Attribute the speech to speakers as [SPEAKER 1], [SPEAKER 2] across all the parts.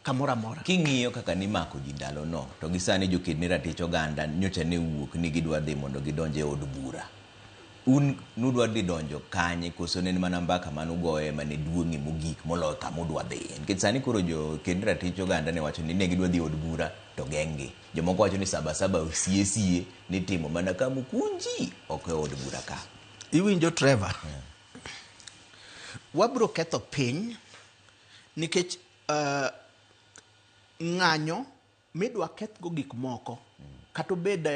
[SPEAKER 1] kamora mora.
[SPEAKER 2] King'iyo kaka nimako ji ndalo no, to gisani joked ni ratich oganda nyocha ne wuok ni gidwa dhi mondo gidonje od bura. Nudwa dhi donjo kanye koso ne mana mbaka manugoye mane duong'e mogik moloyo kama udwa dhi. Nikech sani koro joked ni ratich oganda ne wacho ni ne gidwa dhi od bura to geng'gi. Jomoko wacho ni sabasaba osie ni timo mana kama kunji ok e od bura ka.
[SPEAKER 1] Iwinjo Trevor. Wabro ketho piny nikech ng'anyo midwa kethgo gik moko kata obed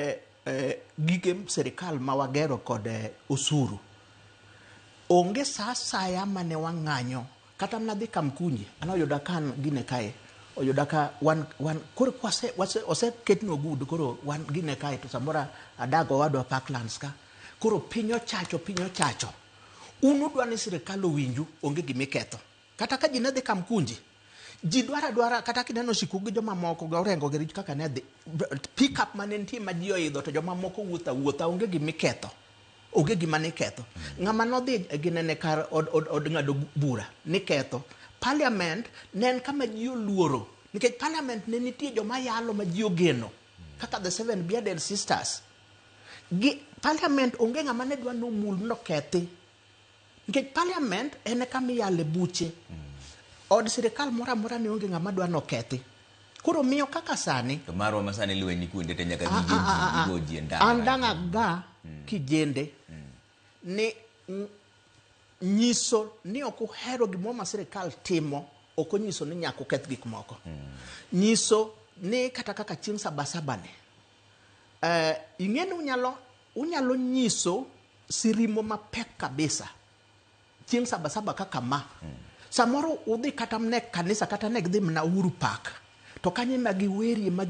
[SPEAKER 1] gige serikal ma wagero kod osuru. Onge sa asaya mane wang'anyo kata mnadhi Kamkunji anoyuda kan gine kae oyuda ka wan koro oseketno ogudu koro wan gine kae to samora adago wadwa Parklands ka koro piny ochacho unu dwa ni sirikal owinju onge gimiketho kata ka ji ne dhi Kamkunji ji dwara kata kineno siku gi joma moko ga orengo gi rich kaka ne dhi pick up mane nitie ma ji oidho to joma moko wuotha onge gimiketho onge gima ni ketho ng'ama nodhi ginene kar od ng'ado bura ni ketho parliament ne en kama ji oluoro nikech parliament ne nitie joma yalo ma ji ogeno kaka the seven bearded sisters gi parliament onge ng'ama ne dwa nomul no kethi nikech parliament en kama iyale buche od sirikal mora ne onge ng'ama dwa no kethi koro miyo kaka sani
[SPEAKER 2] to marwa masani lwenyi kuonde te nyaka gigo ji ndara
[SPEAKER 1] andanga ga kijende ni nyiso ni ok uhero gimoro ma sirikal timo ok onyiso ni nyaka uketh gik moko nyiso ni kata kaka chieng' sabasaba ne ing'eni unyalo nyiso sirimo mapek kabisa chieng' sabasaba kaka ma samoro udhi kata mne kanisa kata ne gidhi mna Uhuru Park to kanye magiwere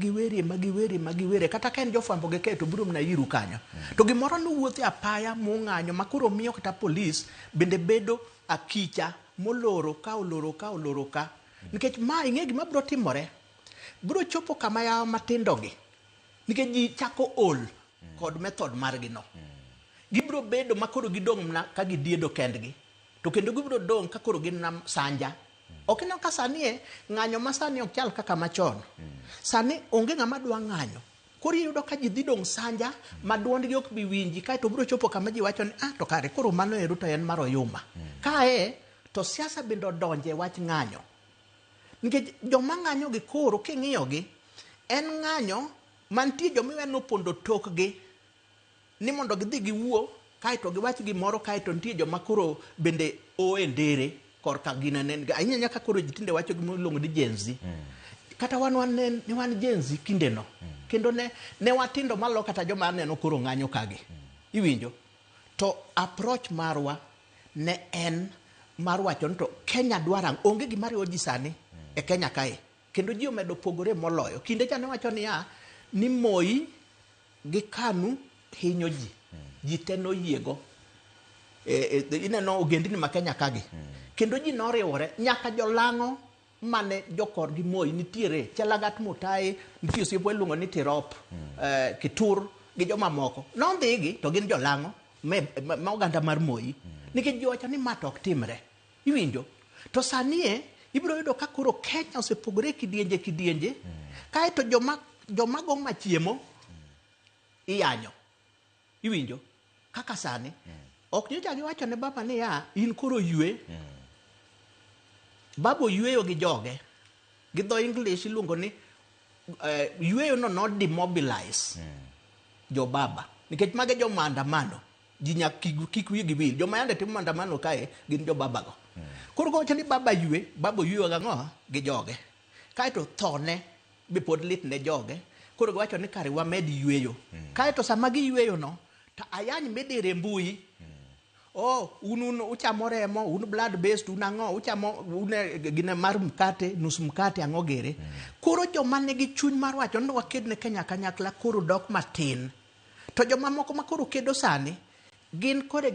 [SPEAKER 1] kata ka en jofwambo gi keto biro mna iru kanyo to gimoro nuwuothe apaya mung'anyo makoro miyo kata polis bende bedo akicha moloro ka nikech ma ing'e gima biro timore biro chopo kama yawa matindo gi nikech ji chako ol kod method margi no gibiro bedo makoro gidong' mna ka gidiedo kendgi to kendo gibiro dong' ka koro gin nam sanja ok ino ka sani ng'anyo ma sani ok chal kaka machon sani onge ng'ama dwa ng'anyo koro iyudo ka ji dhi dong' sanja ma duondgi ok bi winji kae to biro chopo kama ji wacho ni to kare koro mano ero to en mar oyuma kae to siasa bende odonje wach ng'anyo nikech joma ng'anyo gi koro king'iyo gi en ng'anyo mantie joma iwe nopondo tokgi ni mondo gidhi giwuo kae to giwach gimoro kae to nitie joma koro bende ndere korka ginene ahinya nyaka koro jitinde wacho gimo luongo ni jenzi kata wan jenzi kinde no kendo ne watindo malo kata joma aneno koro ng'anyo kagi iwinjo to approach marwa ne en mar wacho to Kenya dwara onge gima riwo ji sani e Kenya kae kendo ji omedo pogore moloyo kinde cha ne wacho ni Moi gi Kanu hinyo ji te noyiego ineno ogendini ma Kenya kagi kendo ji noriwore nyaka jolang'o mane jokor gi Moi nitiere Chelagat Mutai nitie osiepo iluongo ni Tirop Kitur gi joma moko nondhigi to gin jolang'o ma oganda mar Moi nikech ji wacho ni ma to ok timre iwinjo to sani ibiro yudo ka koro Kenya osepogore kidienje kae to joma go machiemo iyanyo iwinjo kaka sani ok nyocha giwacho ne baba ni in koro yue babo yueyo gi joge gi dho English iluongo ni yueyo no demobilize jo baba nikech mage jo maandamano ji nyaka kik wigi wil joma yande timo maandamano kae gin jo baba go koro gowacho ni baba yue babo yueyo gang'o gi joge kae to thone be pod lit ne joge koro giwacho ni kare wamed yueyo kae to sama gi yueyo no to ayany midire mbui un uchamo remo un blood based un ang'o uchamo gine mar mkate nus mkate ang'o gere koro joma nigi chuny mar wacho ni waked ne Kenya kanyakla koro dok matin to joma moko ma koro kedo sani gin kore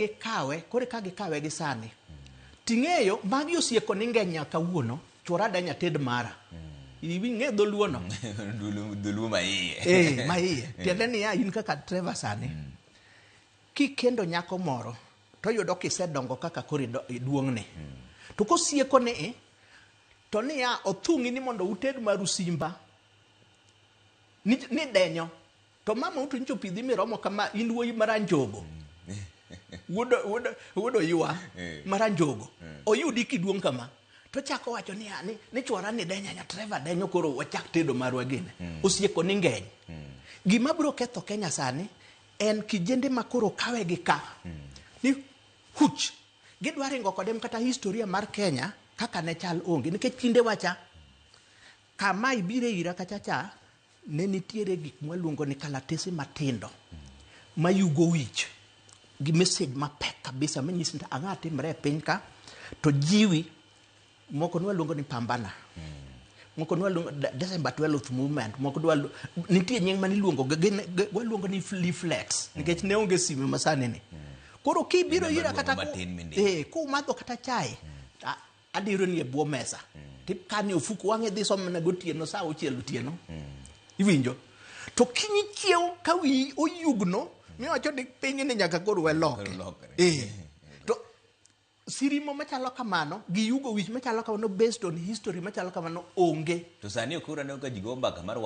[SPEAKER 1] ka gikawe gi sani ting'eyo magi osieko ni ngenya kawuono chora danya ted mara iwi ng'e dholuo no
[SPEAKER 2] dholuo maiye
[SPEAKER 1] maiye tiende ni in kaka Trevor sani kikendo nyako moro to yudo kisedongo kaka koro duong'ne to kosieko ni to niya othung'i ni mondo uted maru simba ni denyo to mama utu ncho pidhi miromo kama in wuoyi maranjogo wuodo yua maranjogo oyudi kiduong kama to chako wacho ni chwara ni denya nya treva denyo koro wachak tedo marwa gine osieko ni ngeny gima biro ketho Kenya sani en kijende makoro kawe gi ka ni huch gidwa ringo kodem kata historia mar Kenya kaka ne chal onge nikech kinde wacha kama ibire ira kachacha ne nitiere gik mwaluongo ni kalatese matindo mayugo wich gi message mapek kabisa manyisi ni ang'a timre piny ka to jiwi moko nwaluongo ni pambana moko nwaluongo December 12th movement moko nitie nying maniluongo waluongo ni leaflets nikech ne onge sime masani ni koro kibiro ira kata ko madho kata chai adiro ni e bwo mesa tip kani ofuku wang'e dhi somna gotieno saa 6 otieno iwinjo to kinyi chiew ka wi oyugno miwacho ni piny ni nyaka koro weloke to sirimo machalo kamano gi yugo wich machalo kamano based on history machalo kamano onge
[SPEAKER 2] to sani okura ne ka jigo mbaka mar